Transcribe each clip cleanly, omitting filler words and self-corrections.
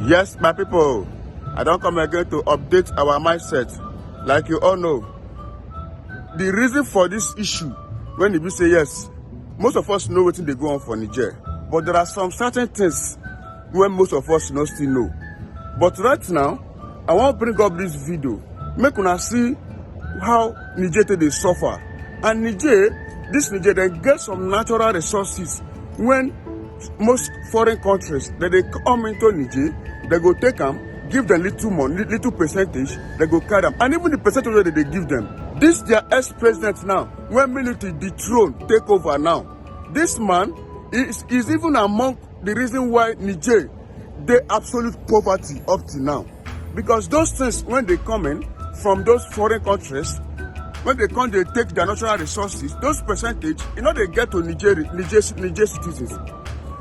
Yes, my people, I don't come again to update our mindset. Like you all know, the reason for this issue, when you say yes, most of us know what they go on for Niger. But there are some certain things when most of us not still know. But right now, I want to bring up this video. Make una see how Niger they suffer. And Niger, they get some natural resources when most foreign countries that they come into Niger, they go take them, give them little money, little percentage, they go carry them. And even the percentage that they give them, this their ex-president now, when military dethrone take over now, this man is even among the reason why Niger, they absolute poverty up to now. Because those things, when they come in from those foreign countries, when they come, they take their natural resources, those percentage, they get to Niger citizens.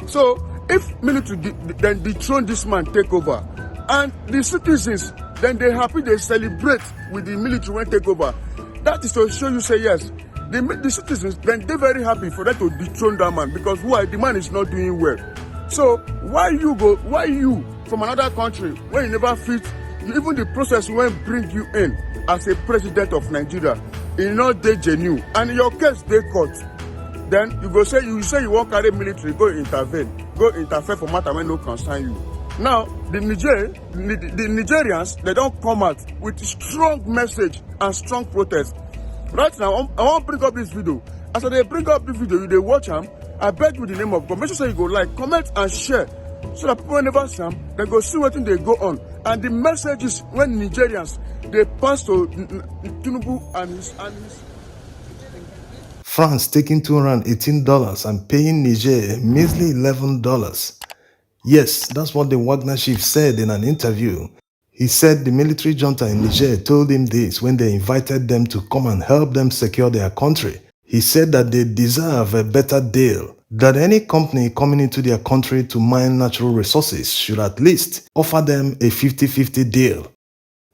So if military then dethrone this man, take over, and the citizens, then they happy, they celebrate with the military when take over. That is to show you, say yes, the citizens, then they're very happy for them to dethrone that man, because why? The man is not doing well. So why you from another country, when you never fit, even the process when bring you in as a president of Nigeria, they genuine, and in your case they caught, then you say you won't carry military, go interfere for matter when no concern you. Now the Nigerians, they don't come out with strong message and strong protest. Right now, I want to bring up this video. As they bring up the video, they watch them. I beg you in the name of God, make sure you go like, comment and share, so that people never see them, they go see what they go on. And the messages when Nigerians, they pass to Tinubu and his France taking $218 and paying Niger measly $11. Yes, that's what the Wagner chief said in an interview. He said the military junta in Niger told him this when they invited them to come and help them secure their country. He said that they deserve a better deal, that any company coming into their country to mine natural resources should at least offer them a 50-50 deal.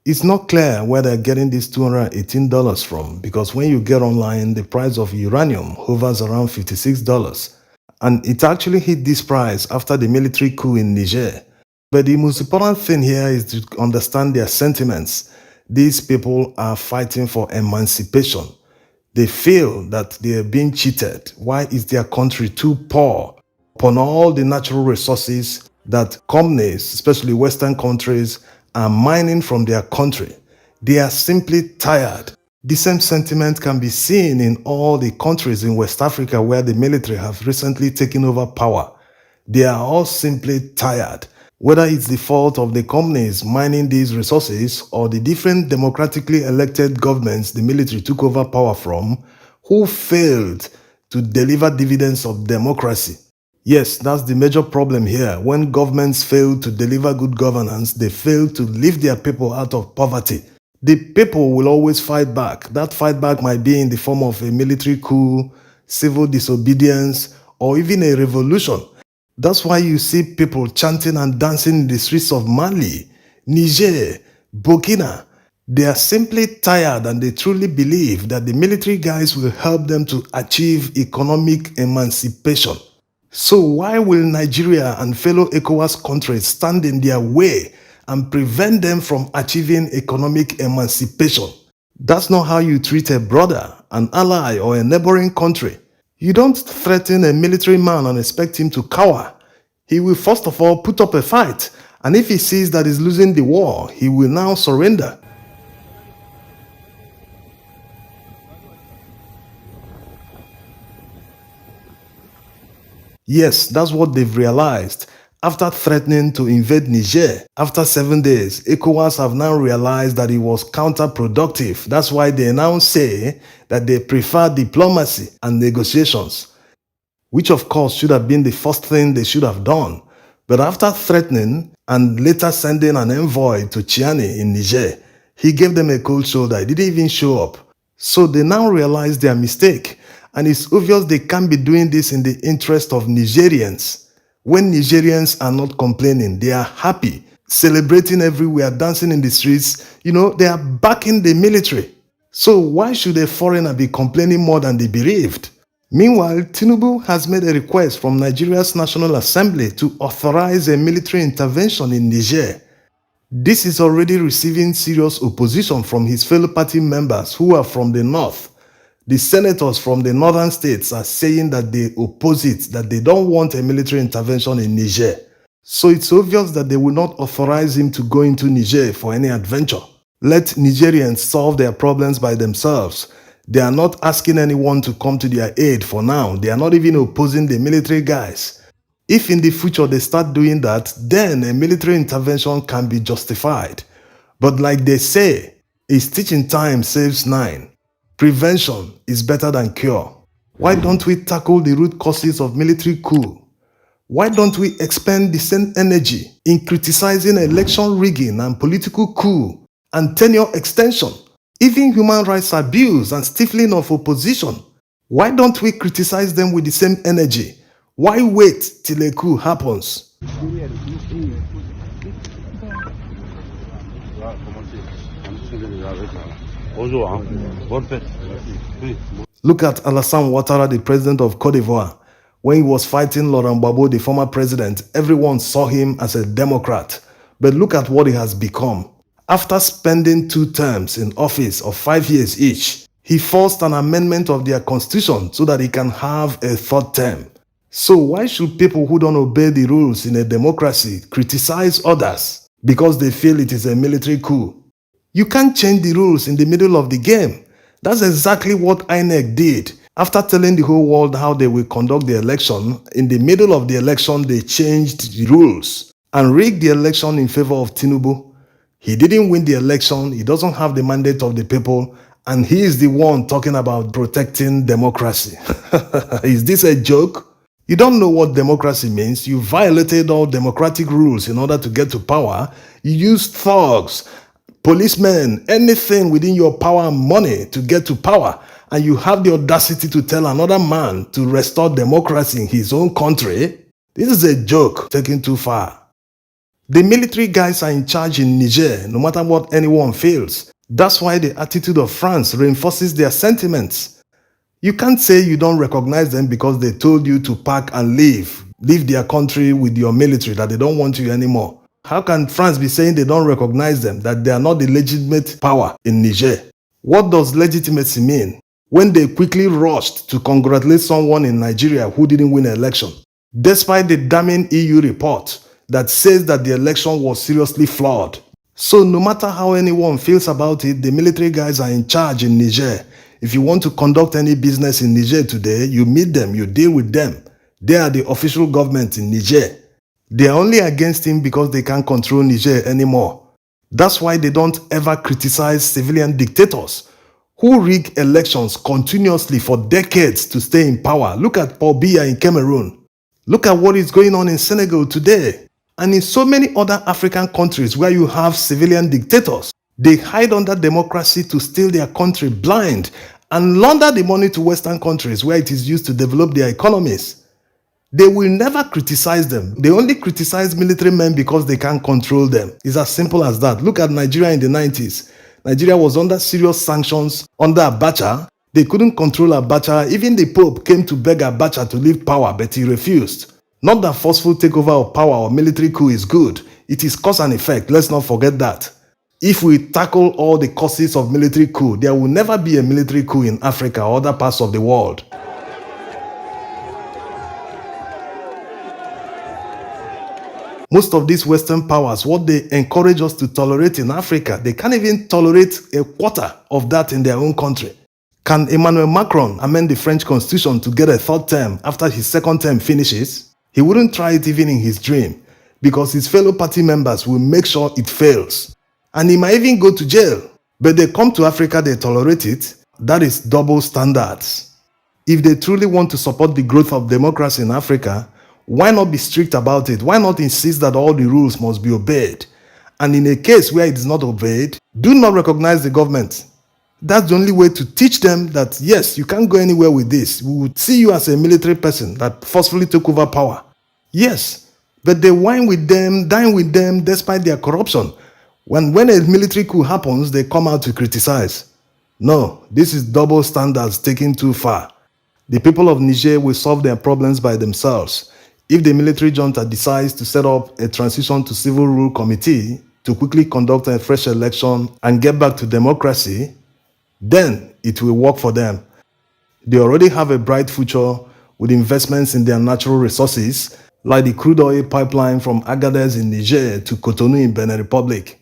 It's not clear where they're getting this $218 from, because when you get online, the price of uranium hovers around $56. And it actually hit this price after the military coup in Niger. But the most important thing here is to understand their sentiments. These people are fighting for emancipation. They feel that they are being cheated. Why is their country too poor upon all the natural resources that companies, especially Western countries, are mining from their country? They are simply tired. The same sentiment can be seen in all the countries in West Africa where the military have recently taken over power. They are all simply tired. Whether it's the fault of the companies mining these resources or the different democratically elected governments the military took over power from, who failed to deliver dividends of democracy. Yes, that's the major problem here. When governments fail to deliver good governance, they fail to lift their people out of poverty. The people will always fight back. That fight back might be in the form of a military coup, civil disobedience, or even a revolution. That's why you see people chanting and dancing in the streets of Mali, Niger, Burkina. They are simply tired, and they truly believe that the military guys will help them to achieve economic emancipation. So why will Nigeria and fellow ECOWAS countries stand in their way and prevent them from achieving economic emancipation? That's not how you treat a brother, an ally, or a neighboring country. You don't threaten a military man and expect him to cower. He will first of all put up a fight, and if he sees that he's losing the war, he will now surrender. Yes, that's what they've realized. After threatening to invade Niger, after 7 days, ECOWAS have now realized that it was counterproductive. That's why they now say that they prefer diplomacy and negotiations, which of course should have been the first thing they should have done. But after threatening and later sending an envoy to Chiani in Niger, he gave them a cold shoulder. He didn't even show up. So they now realize their mistake. And it's obvious they can't be doing this in the interest of Nigerians. When Nigerians are not complaining, they are happy, celebrating everywhere, dancing in the streets. They are backing the military. So why should a foreigner be complaining more than the bereaved? Meanwhile, Tinubu has made a request from Nigeria's National Assembly to authorize a military intervention in Niger. This is already receiving serious opposition from his fellow party members who are from the north. The senators from the northern states are saying that they oppose it, that they don't want a military intervention in Niger. So it's obvious that they will not authorize him to go into Niger for any adventure. Let Nigerians solve their problems by themselves. They are not asking anyone to come to their aid for now. They are not even opposing the military guys. If in the future they start doing that, then a military intervention can be justified. But like they say, a stitch in time saves 9. Prevention is better than cure. Why don't we tackle the root causes of military coup? Why don't we expend the same energy in criticizing election rigging and political coup and tenure extension, even human rights abuse and stifling of opposition? Why don't we criticize them with the same energy? Why wait till a coup happens? Look at Alassane Ouattara, the president of Cote d'Ivoire. When he was fighting Laurent Gbagbo, the former president, everyone saw him as a Democrat. But look at what he has become. After spending 2 terms in office of 5 years each, he forced an amendment of their constitution so that he can have a 3rd term. So why should people who don't obey the rules in a democracy criticize others because they feel it is a military coup? You can't change the rules in the middle of the game. That's exactly what INEC did. After telling the whole world how they will conduct the election, in the middle of the election they changed the rules and rigged the election in favor of Tinubu. He didn't win the election, he doesn't have the mandate of the people, and he is the one talking about protecting democracy. Is this a joke? You don't know what democracy means. You violated all democratic rules in order to get to power. You used thugs, policemen, anything within your power and money to get to power. And you have the audacity to tell another man to restore democracy in his own country? This is a joke taken too far. The military guys are in charge in Niger, no matter what anyone feels. That's why the attitude of France reinforces their sentiments. You can't say you don't recognize them because they told you to pack and leave. Leave their country with your military, that they don't want you anymore. How can France be saying they don't recognize them, that they are not the legitimate power in Niger? What does legitimacy mean? When they quickly rushed to congratulate someone in Nigeria who didn't win an election, despite the damning EU report that says that the election was seriously flawed. So no matter how anyone feels about it, the military guys are in charge in Niger. If you want to conduct any business in Niger today, you meet them, you deal with them. They are the official government in Niger. They are only against him because they can't control Niger anymore. That's why they don't ever criticize civilian dictators who rig elections continuously for decades to stay in power. Look at Paul Biya in Cameroon. Look at what is going on in Senegal today. And in so many other African countries where you have civilian dictators. They hide under democracy to steal their country blind and launder the money to Western countries where it is used to develop their economies. They will never criticize them. They only criticize military men because they can't control them. It's as simple as that. Look at Nigeria in the 90s. Nigeria was under serious sanctions under Abacha. They couldn't control Abacha. Even the Pope came to beg Abacha to leave power, but he refused. Not that forceful takeover of power or military coup is good. It is cause and effect. Let's not forget that. If we tackle all the causes of military coup, there will never be a military coup in Africa or other parts of the world. Most of these Western powers, what they encourage us to tolerate in Africa, they can't even tolerate a quarter of that in their own country. Can Emmanuel Macron amend the French constitution to get a 3rd term after his 2nd term finishes? He wouldn't try it even in his dream, because his fellow party members will make sure it fails. And he might even go to jail. But they come to Africa, they tolerate it. That is double standards. If they truly want to support the growth of democracy in Africa, why not be strict about it? Why not insist that all the rules must be obeyed? And in a case where it is not obeyed, do not recognize the government. That's the only way to teach them that, yes, you can't go anywhere with this. We would see you as a military person that forcefully took over power. Yes, but they whine with them, dine with them despite their corruption. When a military coup happens, they come out to criticize. No, this is double standards taken too far. The people of Niger will solve their problems by themselves. If the military junta decides to set up a transition to civil rule committee to quickly conduct a fresh election and get back to democracy, then it will work for them. They already have a bright future with investments in their natural resources, like the crude oil pipeline from Agadez in Niger to Cotonou in Benin Republic.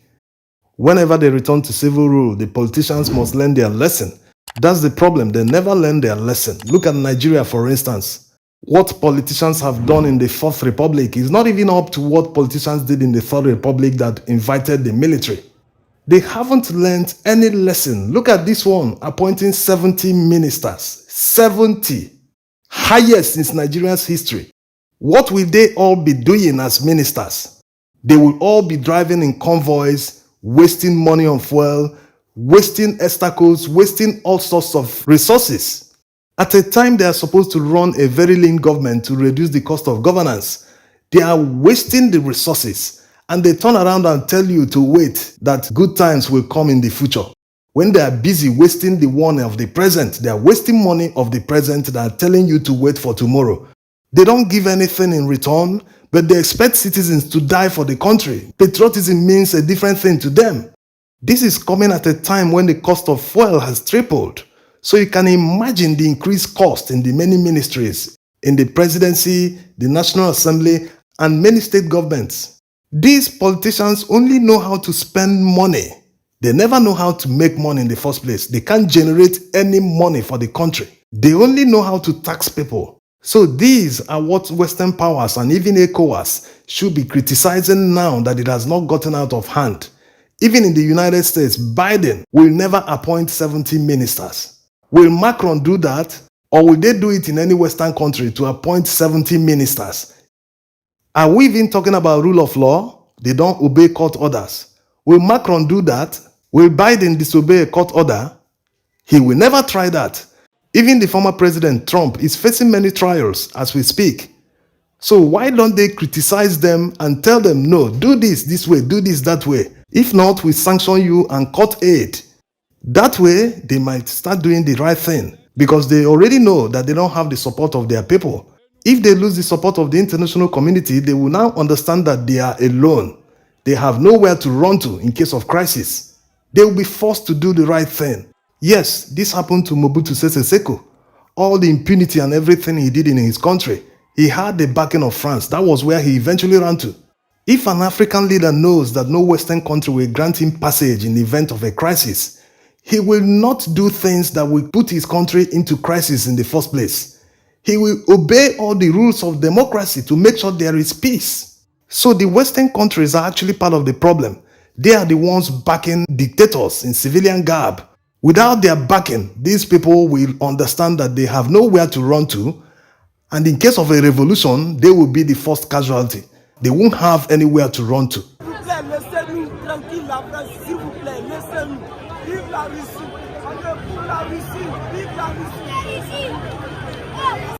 Whenever they return to civil rule, the politicians must learn their lesson. That's the problem, they never learn their lesson. Look at Nigeria, for instance. What politicians have done in the Fourth Republic is not even up to what politicians did in the Third Republic that invited the military. They haven't learned any lesson. Look at this one, appointing 70 ministers. 70. Highest since Nigeria's history. What will they all be doing as ministers? They will all be driving in convoys, wasting money on fuel, wasting estakos, wasting all sorts of resources. At a time they are supposed to run a very lean government to reduce the cost of governance, they are wasting the resources, and they turn around and tell you to wait, that good times will come in the future. When they are busy wasting the one of the present, they are wasting money of the present that are telling you to wait for tomorrow. They don't give anything in return, but they expect citizens to die for the country. Patriotism means a different thing to them. This is coming at a time when the cost of fuel has tripled. So you can imagine the increased cost in the many ministries, in the presidency, the National Assembly, and many state governments. These politicians only know how to spend money. They never know how to make money in the first place. They can't generate any money for the country. They only know how to tax people. So these are what Western powers and even ECOWAS should be criticizing now that it has not gotten out of hand. Even in the United States, Biden will never appoint 70 ministers. Will Macron do that? Or will they do it in any Western country to appoint 70 ministers? Are we even talking about rule of law? They don't obey court orders. Will Macron do that? Will Biden disobey a court order? He will never try that. Even the former president, Trump, is facing many trials as we speak. So why don't they criticize them and tell them, no, do this way, do this that way. If not, we sanction you and cut aid. That way, they might start doing the right thing because they already know that they don't have the support of their people. If they lose the support of the international community, they will now understand that they are alone. They have nowhere to run to in case of crisis. They will be forced to do the right thing. Yes, this happened to Mobutu Sese Seko. All the impunity and everything he did in his country, he had the backing of France. That was where he eventually ran to. If an African leader knows that no Western country will grant him passage in the event of a crisis, he will not do things that will put his country into crisis in the first place. He will obey all the rules of democracy to make sure there is peace. So the Western countries are actually part of the problem. They are the ones backing dictators in civilian garb. Without their backing, these people will understand that they have nowhere to run to, and in case of a revolution, they will be the first casualty. They won't have anywhere to run to. Laissez-nous tranquille, la France, s'il vous plaît, laissez-nous. Vive la Russie, on est pour la Russie, vive la Russie.